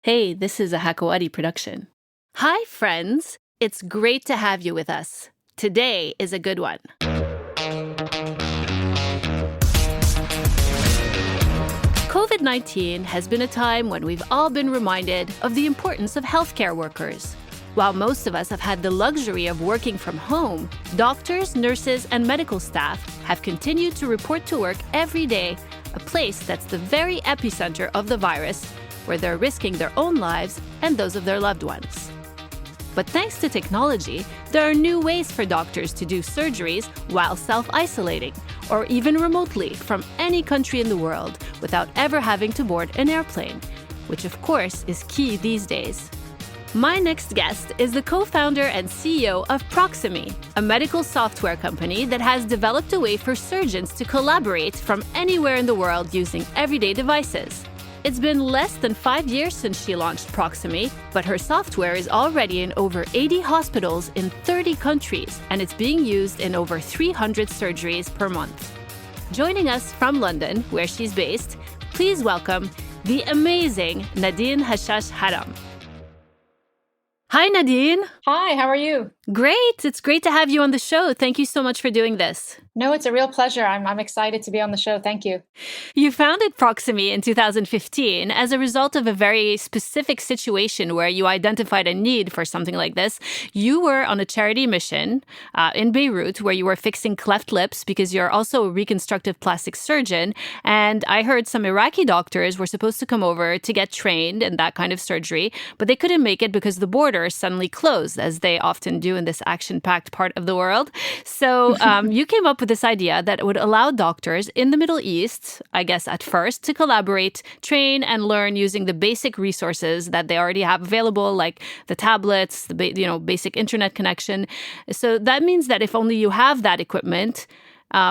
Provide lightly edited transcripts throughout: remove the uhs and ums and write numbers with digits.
Hey, this is a Hakawati production. Hi, friends. It's great to have you with us. Today is a good one. COVID-19 has been a time when we've all been reminded of the importance of healthcare workers. While most of us have had the luxury of working from home, doctors, nurses, and medical staff have continued to report to work every day, a place that's the very epicenter of the virus, where they're risking their own lives and those of their loved ones. But thanks to technology, there are new ways for doctors to do surgeries while self-isolating, or even remotely from any country in the world without ever having to board an airplane, which of course is key these days. My next guest is the co-founder and CEO of Proximie, a medical software company that has developed a way for surgeons to collaborate from anywhere in the world using everyday devices. It's been less than 5 years since she launched Proximie, but her software is already in over 80 hospitals in 30 countries, and it's being used in over 300 surgeries per month. Joining us from London, where she's based, please welcome the amazing Nadine Hachach-Haram. Hi, Nadine. Hi, how are you? Great. It's great to have you on the show. Thank you so much for doing this. No, it's a real pleasure. I'm excited to be on the show. Thank you. You founded Proximie in 2015 as a result of a very specific situation where you identified a need for something like this. You were on a charity mission in Beirut where you were fixing cleft lips because you're also a reconstructive plastic surgeon. And I heard some Iraqi doctors were supposed to come over to get trained in that kind of surgery, but they couldn't make it because the borders suddenly closed, as they often do in this action-packed part of the world. So you came up with this idea that would allow doctors in the Middle East, I guess at first, to collaborate, train, and learn using the basic resources that they already have available, like the tablets, the basic internet connection. So that means that if only you have that equipment,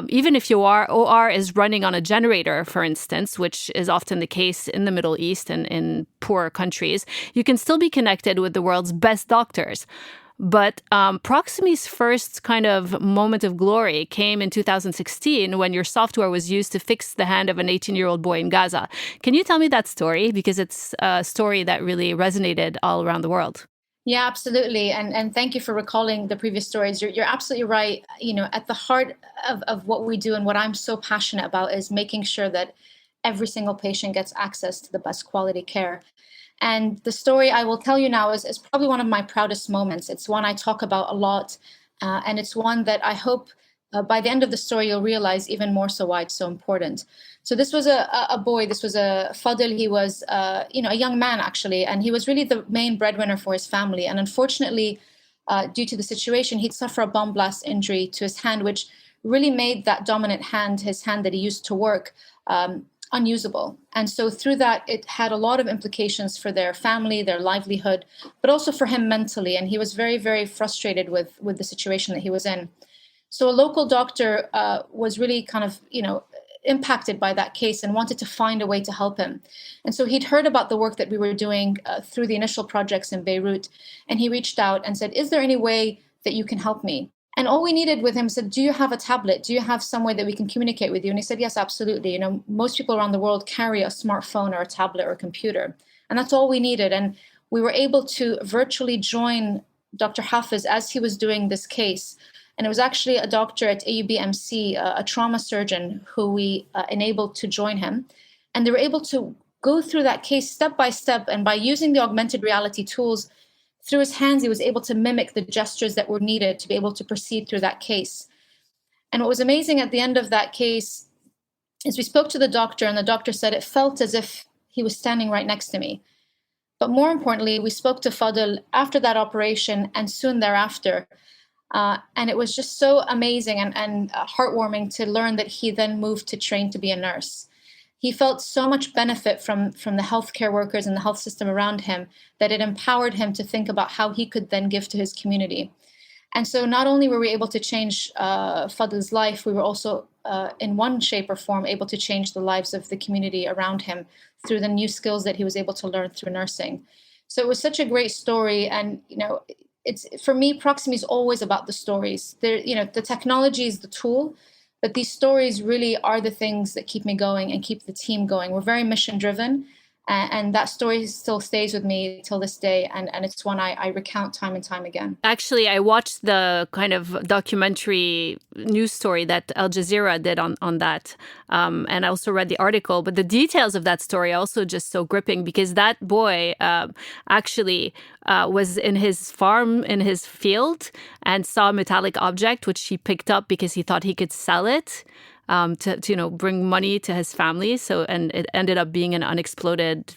even if your OR is running on a generator, for instance, which is often the case in the Middle East and in poorer countries, you can still be connected with the world's best doctors. But Proximie's first kind of moment of glory came in 2016 when your software was used to fix the hand of an 18-year-old boy in Gaza. Can you tell me that story? Because it's a story that really resonated all around the world. Yeah, absolutely. And thank you for recalling the previous stories. You're absolutely right. At the heart of what we do and what I'm so passionate about is making sure that every single patient gets access to the best quality care. And the story I will tell you now is probably one of my proudest moments. It's one I talk about a lot. And it's one that I hope by the end of the story, you'll realize even more so why it's so important. So this was a boy, this was a Fadil. He was, a young man, actually, and he was really the main breadwinner for his family. And unfortunately, due to the situation, he'd suffer a bomb blast injury to his hand, which really made that dominant hand, his hand that he used to work, unusable. And so through that, it had a lot of implications for their family, their livelihood, but also for him mentally. And he was very, very frustrated with the situation that he was in. So a local doctor was really kind of, impacted by that case and wanted to find a way to help him. And so he'd heard about the work that we were doing through the initial projects in Beirut. And he reached out and said, is there any way that you can help me? And all we needed with him said, do you have a tablet? Do you have some way that we can communicate with you? And he said, yes, absolutely. Most people around the world carry a smartphone or a tablet or a computer. And that's all we needed. And we were able to virtually join Dr. Hafiz as he was doing this case. And it was actually a doctor at AUBMC, a trauma surgeon, who we enabled to join him. And they were able to go through that case step by step. And by using the augmented reality tools, through his hands, he was able to mimic the gestures that were needed to be able to proceed through that case. And what was amazing at the end of that case is we spoke to the doctor, and the doctor said it felt as if he was standing right next to me. But more importantly, we spoke to Fadil after that operation and soon thereafter. And it was just so amazing and heartwarming to learn that he then moved to train to be a nurse. He felt so much benefit from the healthcare workers and the health system around him that it empowered him to think about how he could then give to his community. And so not only were we able to change Fadil's life, we were also in one shape or form able to change the lives of the community around him through the new skills that he was able to learn through nursing. So it was such a great story. And, it's, for me, Proximie is always about the stories. The technology is the tool, but these stories really are the things that keep me going and keep the team going. We're very mission driven. And that story still stays with me till this day. And it's one I recount time and time again. Actually, I watched the kind of documentary news story that Al Jazeera did on that. And I also read the article. But the details of that story are also just so gripping, because that boy actually was in his farm, in his field, and saw a metallic object, which he picked up because he thought he could sell it. To bring money to his family. And it ended up being an unexploded,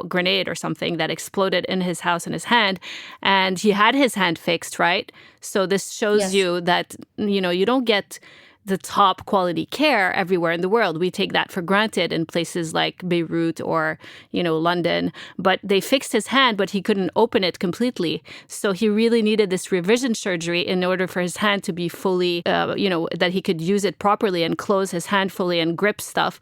grenade or something that exploded in his house in his hand. And he had his hand fixed, right? So this shows you that, you don't get the top quality care everywhere in the world. We take that for granted in places like Beirut or, London. But they fixed his hand, but he couldn't open it completely. So he really needed this revision surgery in order for his hand to be fully, that he could use it properly and close his hand fully and grip stuff.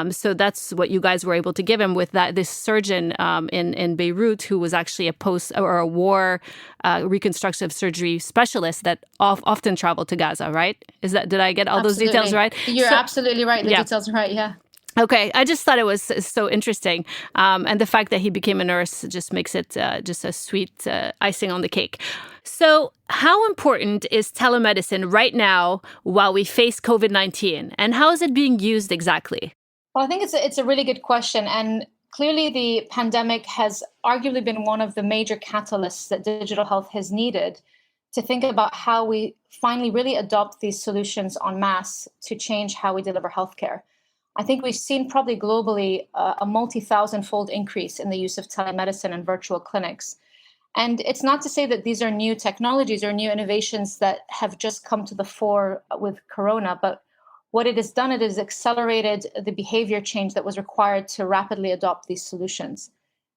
So that's what you guys were able to give him with this surgeon in Beirut, who was actually a war reconstructive surgery specialist that often traveled to Gaza, right? Did I get all those details right? You're absolutely right. The details are right, yeah. Okay, I just thought it was so interesting. And the fact that he became a nurse just makes it just a sweet icing on the cake. So how important is telemedicine right now while we face COVID-19? And how is it being used exactly? Well, I think it's a really good question. And clearly the pandemic has arguably been one of the major catalysts that digital health has needed to think about how we finally really adopt these solutions en masse to change how we deliver healthcare. I think we've seen probably globally a multi-thousand-fold increase in the use of telemedicine and virtual clinics. And it's not to say that these are new technologies or new innovations that have just come to the fore with Corona, but what it has done, it has accelerated the behavior change that was required to rapidly adopt these solutions.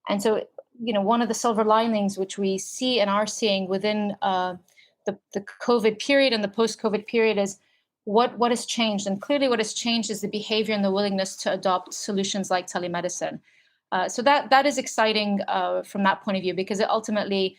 And so, one of the silver linings which we see and are seeing within the COVID period and the post-COVID period is what has changed. And clearly what has changed is the behavior and the willingness to adopt solutions like telemedicine. So that is exciting from that point of view, because it ultimately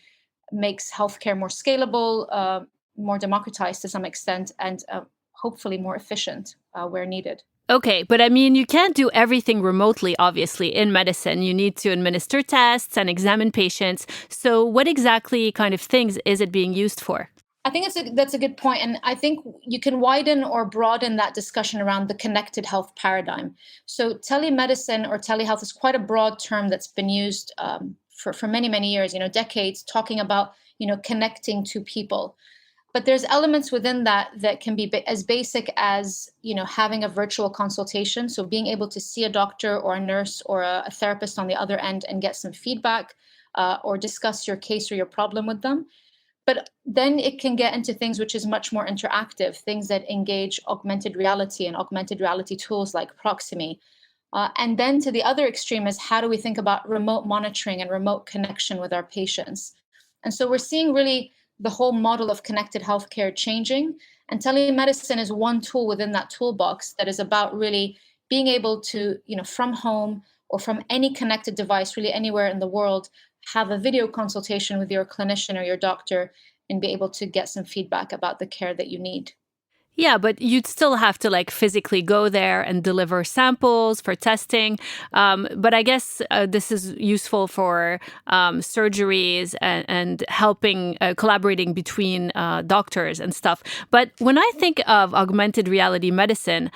makes healthcare more scalable, more democratized to some extent, and hopefully more efficient where needed. Okay, but I mean, you can't do everything remotely, obviously, in medicine. You need to administer tests and examine patients. So what exactly kind of things is it being used for? I think that's a good point. And I think you can widen or broaden that discussion around the connected health paradigm. So telemedicine or telehealth is quite a broad term that's been used for many, many years, decades, talking about, connecting to people. But there's elements within that can be as basic as, having a virtual consultation. So being able to see a doctor or a nurse or a therapist on the other end and get some feedback or discuss your case or your problem with them. But then it can get into things which is much more interactive, things that engage augmented reality and augmented reality tools like Proximie. And then to the other extreme is, how do we think about remote monitoring and remote connection with our patients? And so we're seeing really the whole model of connected healthcare changing. And telemedicine is one tool within that toolbox that is about really being able to, from home or from any connected device, really anywhere in the world, have a video consultation with your clinician or your doctor and be able to get some feedback about the care that you need. Yeah, but you'd still have to physically go there and deliver samples for testing. But I guess this is useful for surgeries and helping, collaborating between doctors and stuff. But when I think of augmented reality medicine,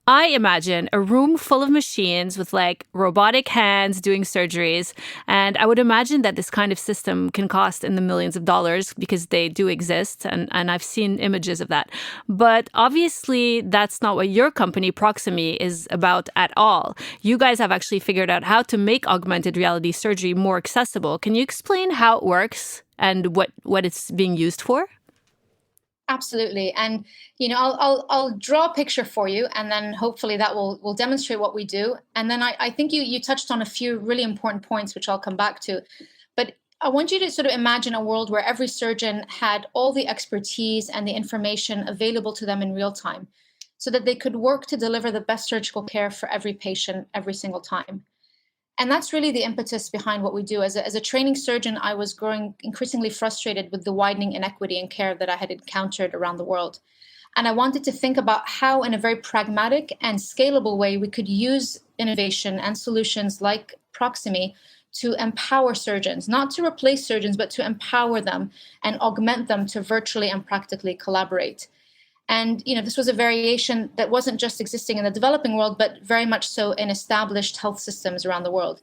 I imagine a room full of machines with robotic hands doing surgeries. And I would imagine that this kind of system can cost in the millions of dollars, because they do exist. And I've seen images of that. But obviously, that's not what your company, Proximie, is about at all. You guys have actually figured out how to make augmented reality surgery more accessible. Can you explain how it works and what it's being used for? Absolutely. And, I'll draw a picture for you, and then hopefully that will demonstrate what we do. And then I think you touched on a few really important points, which I'll come back to. But I want you to sort of imagine a world where every surgeon had all the expertise and the information available to them in real time, so that they could work to deliver the best surgical care for every patient every single time. And that's really the impetus behind what we do. As a training surgeon, I was growing increasingly frustrated with the widening inequity in care that I had encountered around the world. And I wanted to think about how, in a very pragmatic and scalable way, we could use innovation and solutions like Proximie to empower surgeons, not to replace surgeons, but to empower them and augment them to virtually and practically collaborate. And this was a variation that wasn't just existing in the developing world, but very much so in established health systems around the world.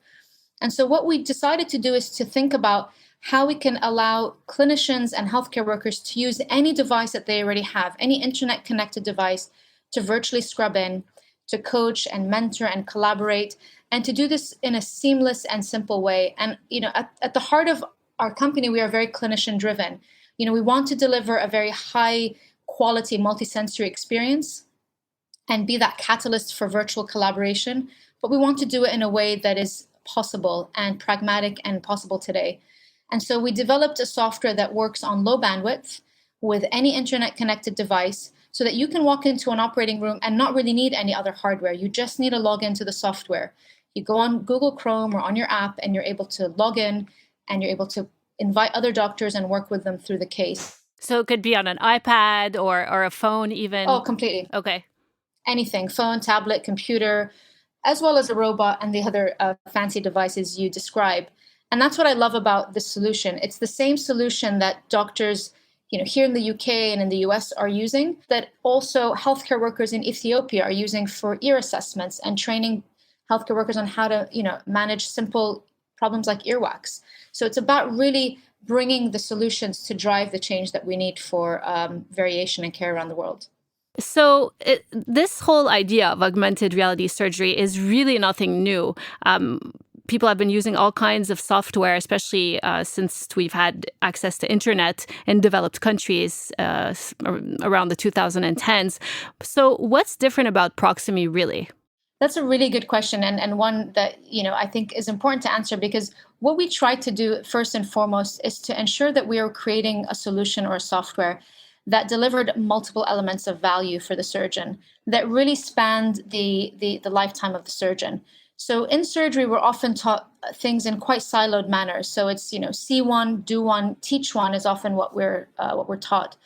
And so what we decided to do is to think about how we can allow clinicians and healthcare workers to use any device that they already have, any internet-connected device, to virtually scrub in, to coach and mentor and collaborate, and to do this in a seamless and simple way. And at the heart of our company, we are very clinician-driven. We want to deliver a very high-quality multisensory experience and be that catalyst for virtual collaboration, but we want to do it in a way that is possible and pragmatic and possible today. And so we developed a software that works on low bandwidth with any internet connected device so that you can walk into an operating room and not really need any other hardware. You just need to log into the software. You go on Google Chrome or on your app and you're able to log in and you're able to invite other doctors and work with them through the case. So it could be on an iPad or a phone even? Oh, completely. Okay. Anything, phone, tablet, computer, as well as a robot and the other fancy devices you describe. And that's what I love about this solution. It's the same solution that doctors here in the UK and in the US are using, that also healthcare workers in Ethiopia are using for ear assessments and training healthcare workers on how to manage simple problems like earwax. So it's about really bringing the solutions to drive the change that we need for variation and care around the world. So this whole idea of augmented reality surgery is really nothing new. People have been using all kinds of software, especially since we've had access to internet in developed countries around the 2010s. So what's different about Proximie, really? That's a really good question, and one that I think is important to answer, because what we try to do first and foremost is to ensure that we are creating a solution or a software that delivered multiple elements of value for the surgeon that really spanned the lifetime of the surgeon. So in surgery, we're often taught things in quite siloed manners. So it's see one, do one, teach one is often what we're taught.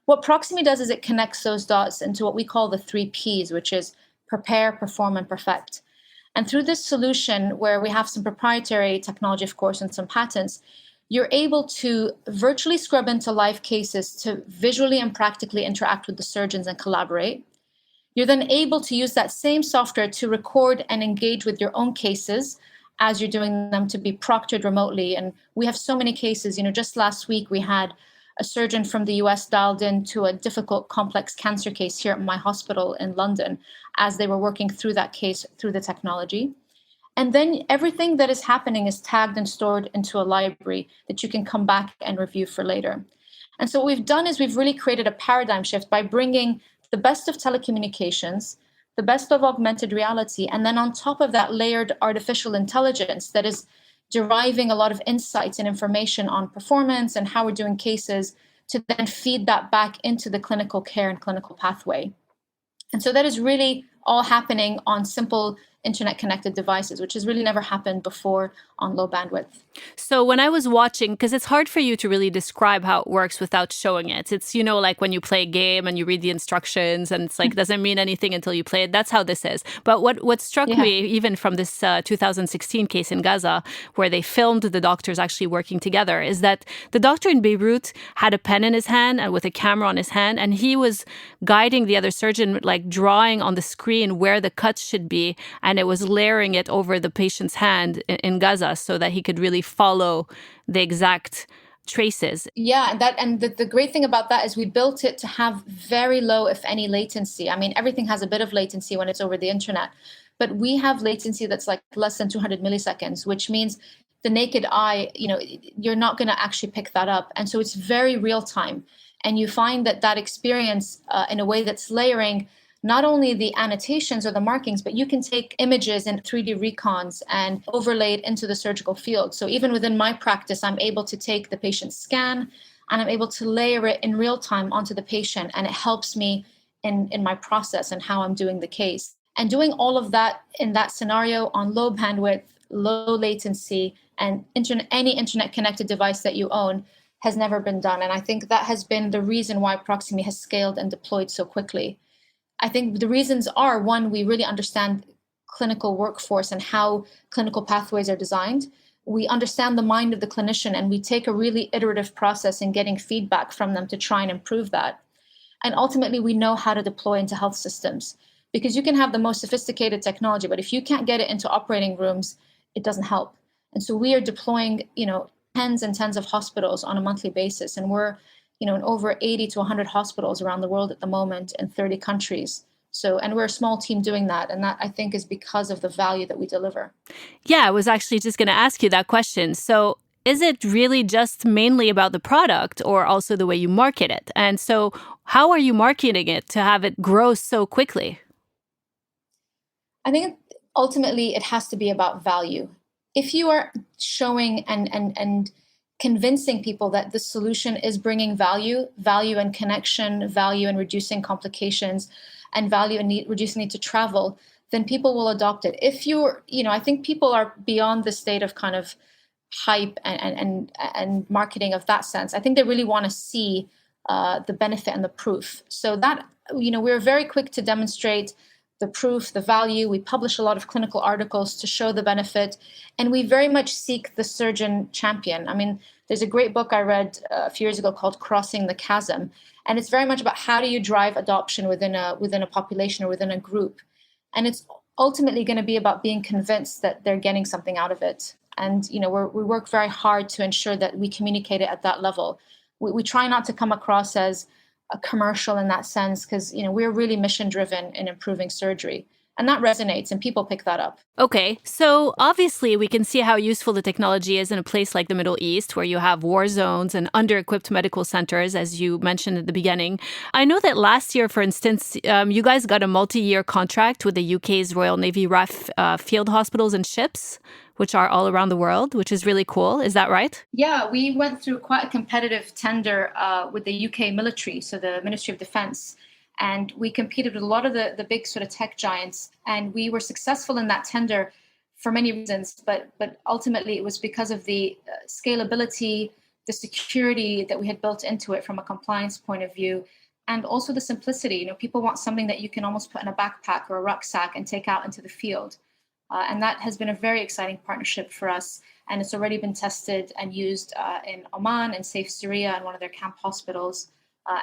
What Proximie does is it connects those dots into what we call the 3 Ps, which is prepare, perform, and perfect. And through this solution, where we have some proprietary technology, of course, and some patents, you're able to virtually scrub into live cases to visually and practically interact with the surgeons and collaborate. You're then able to use that same software to record and engage with your own cases as you're doing them, to be proctored remotely. And we have so many cases. Just last week, we had a surgeon from the US dialed into a difficult, complex cancer case here at my hospital in London as they were working through that case through the technology. And then everything that is happening is tagged and stored into a library that you can come back and review for later. And so what we've done is we've really created a paradigm shift by bringing the best of telecommunications, the best of augmented reality, and then on top of that, layered artificial intelligence that is deriving a lot of insights and information on performance and how we're doing cases, to then feed that back into the clinical care and clinical pathway. And so that is really all happening on simple internet-connected devices, which has really never happened before on low bandwidth. So when I was watching, because it's hard for you to really describe how it works without showing it. It's, like when you play a game and you read the instructions and it's like, doesn't mean anything until you play it. That's how this is. But what struck me, even from this 2016 case in Gaza, where they filmed the doctors actually working together, is that the doctor in Beirut had a pen in his hand and with a camera on his hand, and he was guiding the other surgeon, like drawing on the screen where the cuts should be, and it was layering it over the patient's hand in Gaza so that he could really follow the exact traces. Yeah, and the great thing about that is we built it to have very low, if any, latency. I mean, everything has a bit of latency when it's over the internet, but we have latency that's like less than 200 milliseconds, which means the naked eye, you're not going to actually pick that up. And so it's very real time. And you find that experience in a way that's layering not only the annotations or the markings, but you can take images in 3D recons and overlay it into the surgical field. So even within my practice, I'm able to take the patient's scan and I'm able to layer it in real time onto the patient. And it helps me in my process and how I'm doing the case. And doing all of that in that scenario on low bandwidth, low latency, and any internet connected device that you own has never been done. And I think that has been the reason why Proximie has scaled and deployed so quickly. I think the reasons are, one, we really understand clinical workforce and how clinical pathways are designed. We understand the mind of the clinician, and we take a really iterative process in getting feedback from them to try and improve that. And ultimately, we know how to deploy into health systems, because you can have the most sophisticated technology, but if you can't get it into operating rooms, it doesn't help. And so we are deploying, tens and tens of hospitals on a monthly basis. And we're, in over 80 to 100 hospitals around the world at the moment in 30 countries. So, and we're a small team doing that. And that, I think, is because of the value that we deliver. Yeah, I was actually just going to ask you that question. So is it really just mainly about the product or also the way you market it? And so how are you marketing it to have it grow so quickly? I think ultimately it has to be about value. If you are showing and convincing people that the solution is bringing value and connection, value and reducing complications, and value and reducing need to travel, then people will adopt it. If you're, I think people are beyond the state of kind of hype and marketing of that sense. I think they really want to see the benefit and the proof. So that, we're very quick to demonstrate the proof, the value. We publish a lot of clinical articles to show the benefit, and we very much seek the surgeon champion. I mean, there's a great book I read a few years ago called Crossing the Chasm, and it's very much about how do you drive adoption within a population or within a group. And it's ultimately going to be about being convinced that they're getting something out of it. And we work very hard to ensure that we communicate it at that level. We try not to come across as a commercial in that sense, because we're really mission driven in improving surgery, and that resonates and people pick that up. Okay, so obviously we can see how useful the technology is in a place like the Middle East, where you have war zones and under-equipped medical centers, as you mentioned at the beginning. I know that last year, for instance, you guys got a multi-year contract with the UK's Royal Navy RAF field hospitals and ships, which are all around the world, which is really cool. Is that right? Yeah, we went through quite a competitive tender with the UK military, so the Ministry of Defence. And we competed with a lot of the big sort of tech giants. And we were successful in that tender for many reasons. But ultimately, it was because of the scalability, the security that we had built into it from a compliance point of view, and also the simplicity. People want something that you can almost put in a backpack or a rucksack and take out into the field. And that has been a very exciting partnership for us. And it's already been tested and used in Oman and Safe Syria and one of their camp hospitals.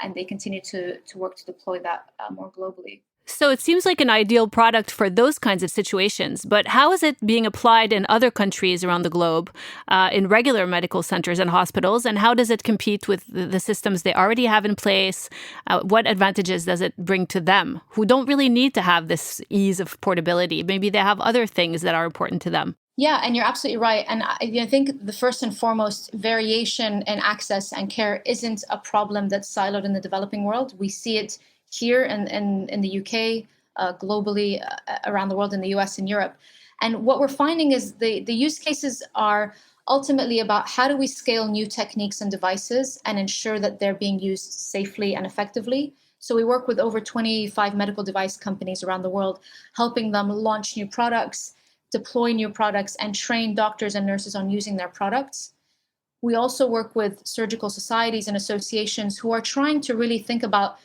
And they continue to work to deploy that more globally. So it seems like an ideal product for those kinds of situations. But how is it being applied in other countries around the globe, in regular medical centers and hospitals? And how does it compete with the systems they already have in place? What advantages does it bring to them, who don't really need to have this ease of portability? Maybe they have other things that are important to them. Yeah, and you're absolutely right. And I think the first and foremost, variation in access and care isn't a problem that's siloed in the developing world. We see it here in the UK, globally, around the world, in the US and Europe. And what we're finding is the use cases are ultimately about how do we scale new techniques and devices and ensure that they're being used safely and effectively. So we work with over 25 medical device companies around the world, helping them launch new products, deploy new products, and train doctors and nurses on using their products. We also work with surgical societies and associations who are trying to really think about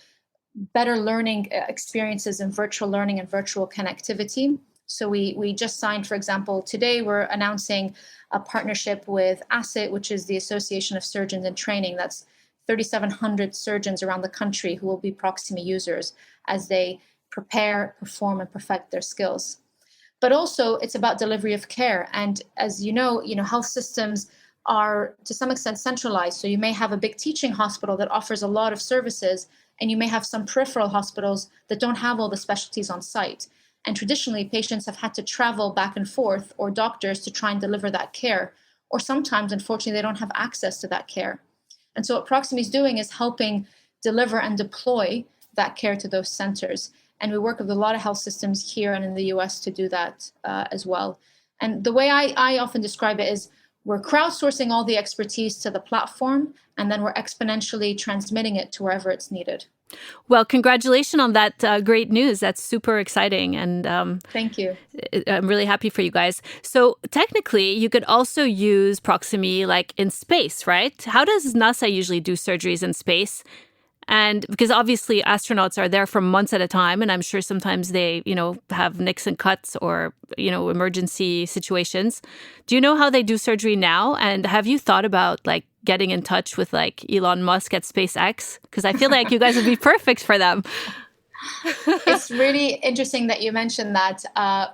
better learning experiences in virtual learning and virtual connectivity. So we just signed, for example, today we're announcing a partnership with ASIT, which is the Association of Surgeons in Training. That's 3,700 surgeons around the country who will be Proximie users as they prepare, perform, and perfect their skills. But also it's about delivery of care. And as you know, health systems are to some extent centralized. So you may have a big teaching hospital that offers a lot of services, and you may have some peripheral hospitals that don't have all the specialties on site. And traditionally, patients have had to travel back and forth, or doctors, to try and deliver that care. Or sometimes, unfortunately, they don't have access to that care. And so what Proximie is doing is helping deliver and deploy that care to those centers. And we work with a lot of health systems here and in the US to do that as well. And the way I often describe it is we're crowdsourcing all the expertise to the platform, and then we're exponentially transmitting it to wherever it's needed. Well, congratulations on that great news. That's super exciting. And thank you. I'm really happy for you guys. So technically, you could also use Proximie like in space, right? How does NASA usually do surgeries in space? And because obviously astronauts are there for months at a time, and I'm sure sometimes they, have nicks and cuts or, emergency situations. Do you know how they do surgery now? And have you thought about like getting in touch with like Elon Musk at SpaceX? Because I feel like you guys would be perfect for them. It's really interesting that you mentioned that.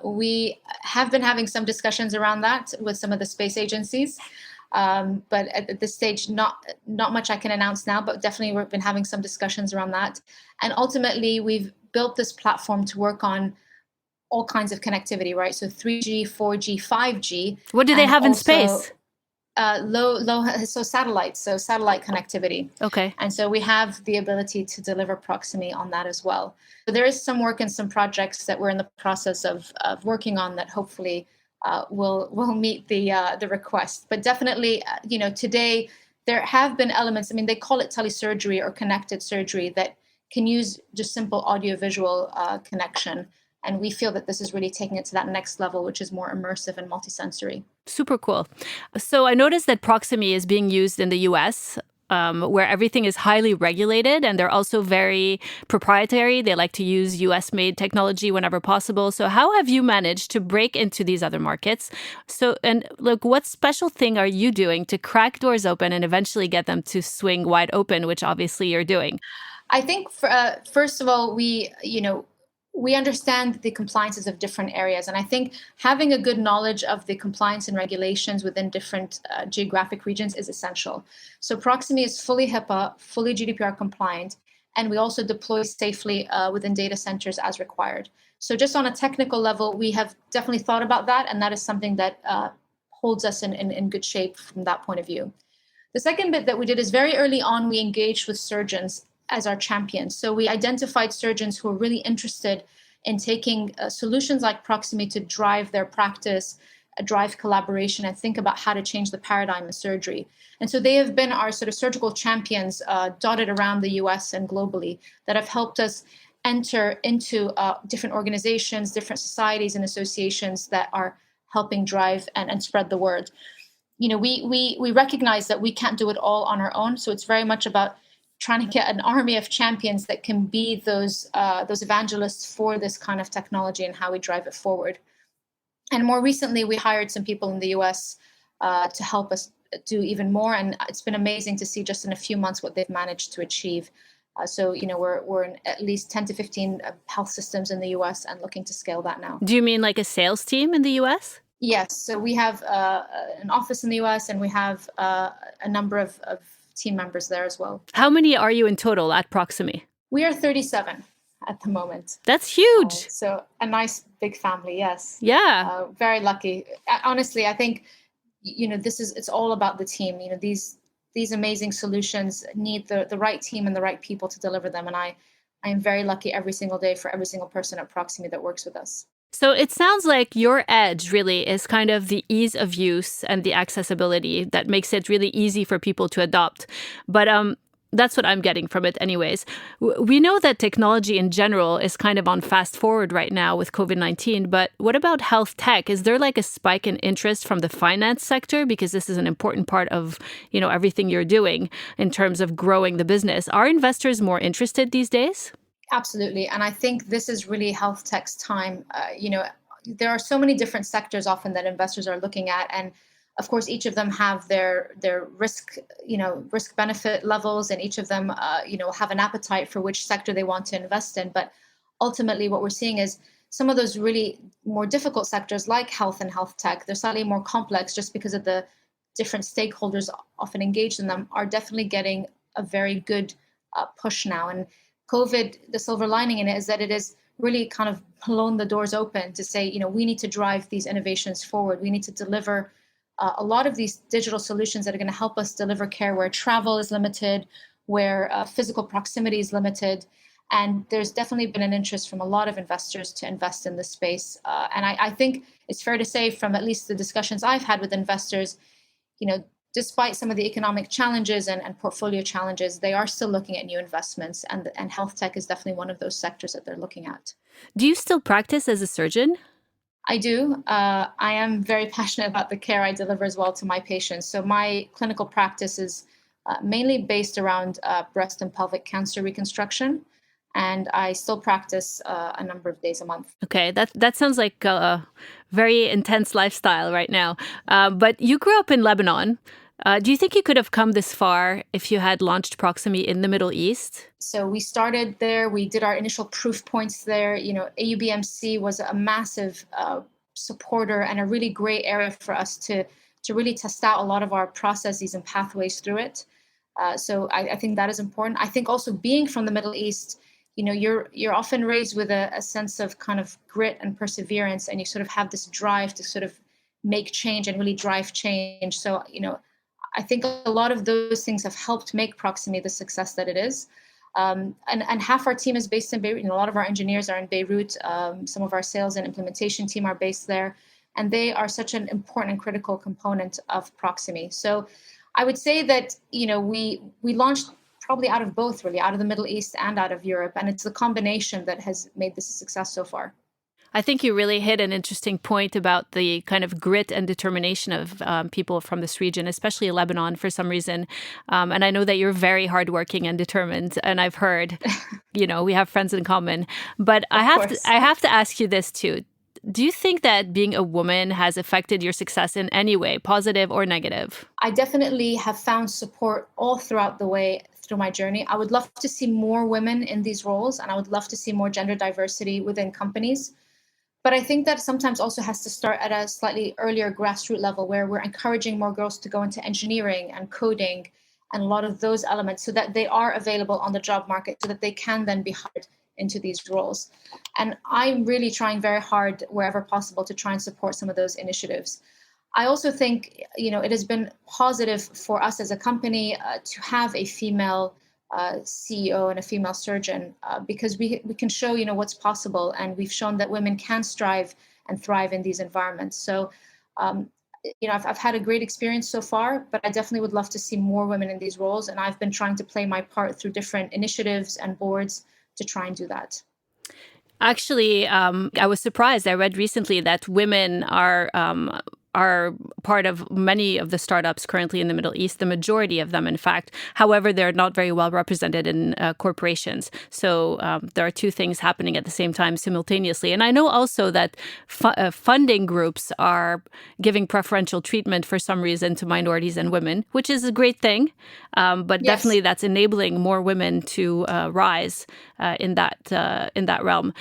We have been having some discussions around that with some of the space agencies. But at this stage, not much I can announce now, but definitely we've been having some discussions around that. And ultimately, we've built this platform to work on all kinds of connectivity, right? So 3G, 4G, 5G. What do they and have in also, space? so satellite connectivity. Okay. And so we have the ability to deliver Proximie on that as well. So there is some work and some projects that we're in the process of working on that hopefully will meet the request. But definitely, today there have been elements. I mean, they call it telesurgery or connected surgery that can use just simple audiovisual connection. And we feel that this is really taking it to that next level, which is more immersive and multisensory. Super cool. So I noticed that Proximie is being used in the US, where everything is highly regulated and they're also very proprietary. They like to use US made technology whenever possible. So how have you managed to break into these other markets? So, and look, what special thing are you doing to crack doors open and eventually get them to swing wide open, which obviously you're doing? I think, first of all, we understand the compliances of different areas. And I think having a good knowledge of the compliance and regulations within different geographic regions is essential. So Proximie is fully HIPAA, fully GDPR compliant, and we also deploy safely within data centers as required. So just on a technical level, we have definitely thought about that, and that is something that holds us in good shape from that point of view. The second bit that we did is very early on, we engaged with surgeons as our champions. So we identified surgeons who are really interested in taking solutions like Proximie to drive their practice, drive collaboration, and think about how to change the paradigm in surgery. And so they have been our sort of surgical champions dotted around the US and globally that have helped us enter into different organizations, different societies and associations that are helping drive and spread the word. We recognize that we can't do it all on our own. So it's very much about trying to get an army of champions that can be those evangelists for this kind of technology and how we drive it forward. And more recently, we hired some people in the US to help us do even more. And it's been amazing to see just in a few months what they've managed to achieve. So we're in at least 10 to 15 health systems in the US and looking to scale that now. Do you mean like a sales team in the US? Yes. So we have an office in the US and we have a number of team members there as well. How many are you in total at Proximie? We are 37 at the moment. That's huge. So a nice big family, yes. Yeah. Very lucky. Honestly, I think, it's all about the team. These amazing solutions need the right team and the right people to deliver them. And I am very lucky every single day for every single person at Proximie that works with us. So it sounds like your edge really is kind of the ease of use and the accessibility that makes it really easy for people to adopt. But that's what I'm getting from it anyways. We know that technology in general is kind of on fast forward right now with COVID-19, but what about health tech? Is there like a spike in interest from the finance sector? Because this is an important part of, everything you're doing in terms of growing the business. Are investors more interested these days? Absolutely. And I think this is really health tech's time. There are so many different sectors often that investors are looking at. And of course, each of them have their risk benefit levels, and each of them, have an appetite for which sector they want to invest in. But ultimately, what we're seeing is some of those really more difficult sectors like health and health tech, they're slightly more complex just because of the different stakeholders often engaged in them, are definitely getting a very good push now. And COVID, the silver lining in it is that it has really kind of blown the doors open to say, we need to drive these innovations forward. We need to deliver a lot of these digital solutions that are going to help us deliver care where travel is limited, where physical proximity is limited. And there's definitely been an interest from a lot of investors to invest in this space. And I think it's fair to say from at least the discussions I've had with investors, despite some of the economic challenges and portfolio challenges, they are still looking at new investments. And health tech is definitely one of those sectors that they're looking at. Do you still practice as a surgeon? I do. I am very passionate about the care I deliver as well to my patients. So my clinical practice is mainly based around breast and pelvic cancer reconstruction. And I still practice a number of days a month. Okay, that sounds like a very intense lifestyle right now. But you grew up in Lebanon. Do you think you could have come this far if you had launched Proximie in the Middle East? So we started there. We did our initial proof points there. AUBMC was a massive supporter and a really great area for us to really test out a lot of our processes and pathways through it. So I think that is important. I think also being from the Middle East, you're often raised with a sense of kind of grit and perseverance, and you sort of have this drive to sort of make change and really drive change. So, I think a lot of those things have helped make Proximie the success that it is. And half our team is based in Beirut. A lot of our engineers are in Beirut. Some of our sales and implementation team are based there. And they are such an important and critical component of Proximie. So I would say that, we launched probably out of both, really, out of the Middle East and out of Europe. And it's the combination that has made this a success so far. I think you really hit an interesting point about the kind of grit and determination of people from this region, especially Lebanon for some reason. And I know that you're very hardworking and determined. And I've heard, we have friends in common. But I have to ask you this too. Do you think that being a woman has affected your success in any way, positive or negative? I definitely have found support all throughout the way through my journey. I would love to see more women in these roles, and I would love to see more gender diversity within companies. But I think that sometimes also has to start at a slightly earlier grassroots level where we're encouraging more girls to go into engineering and coding and a lot of those elements so that they are available on the job market so that they can then be hired into these roles. And I'm really trying very hard wherever possible to try and support some of those initiatives. I also think, it has been positive for us as a company to have a female CEO and a female surgeon because we can show what's possible, and we've shown that women can strive and thrive in these environments. So I've had a great experience so far, but I definitely would love to see more women in these roles, and I've been trying to play my part through different initiatives and boards to try and do that. Actually, I was surprised. I read recently that women are part of many of the startups currently in the Middle East, the majority of them, in fact. However, they're not very well represented in corporations. So there are two things happening at the same time simultaneously. And I know also that funding groups are giving preferential treatment for some reason to minorities and women, which is a great thing. But yes, definitely that's enabling more women to rise in that realm.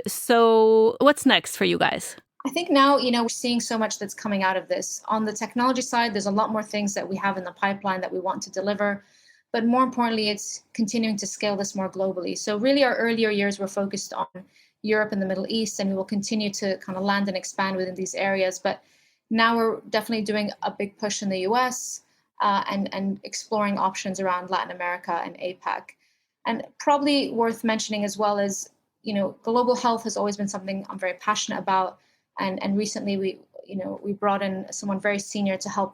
So what's next for you guys? I think now, we're seeing so much that's coming out of this. On the technology side, there's a lot more things that we have in the pipeline that we want to deliver. But more importantly, it's continuing to scale this more globally. So really our earlier years were focused on Europe and the Middle East, and we will continue to kind of land and expand within these areas. But now we're definitely doing a big push in the US and exploring options around Latin America and APAC. And probably worth mentioning as well is, global health has always been something I'm very passionate about. And recently we brought in someone very senior to help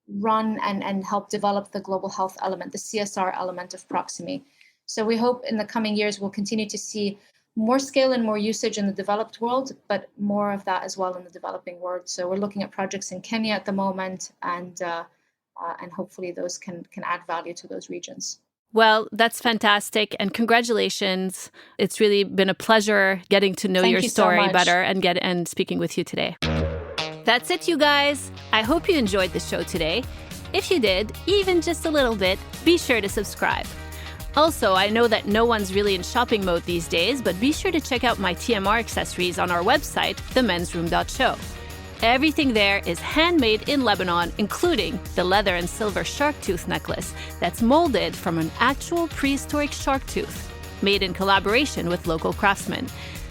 run and help develop the global health element, the CSR element of Proximie. So we hope in the coming years we'll continue to see more scale and more usage in the developed world, but more of that as well in the developing world. So we're looking at projects in Kenya at the moment, and hopefully those can add value to those regions. Well, that's fantastic. And congratulations. It's really been a pleasure getting to know your story better and speaking with you today. That's it, you guys. I hope you enjoyed the show today. If you did, even just a little bit, be sure to subscribe. Also, I know that no one's really in shopping mode these days, but be sure to check out my TMR accessories on our website, themensroom.show. Everything there is handmade in Lebanon, including the leather and silver shark tooth necklace that's molded from an actual prehistoric shark tooth, made in collaboration with local craftsmen.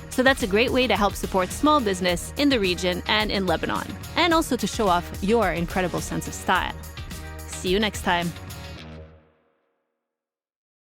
So that's a great way to help support small business in the region and in Lebanon, and also to show off your incredible sense of style. See you next time.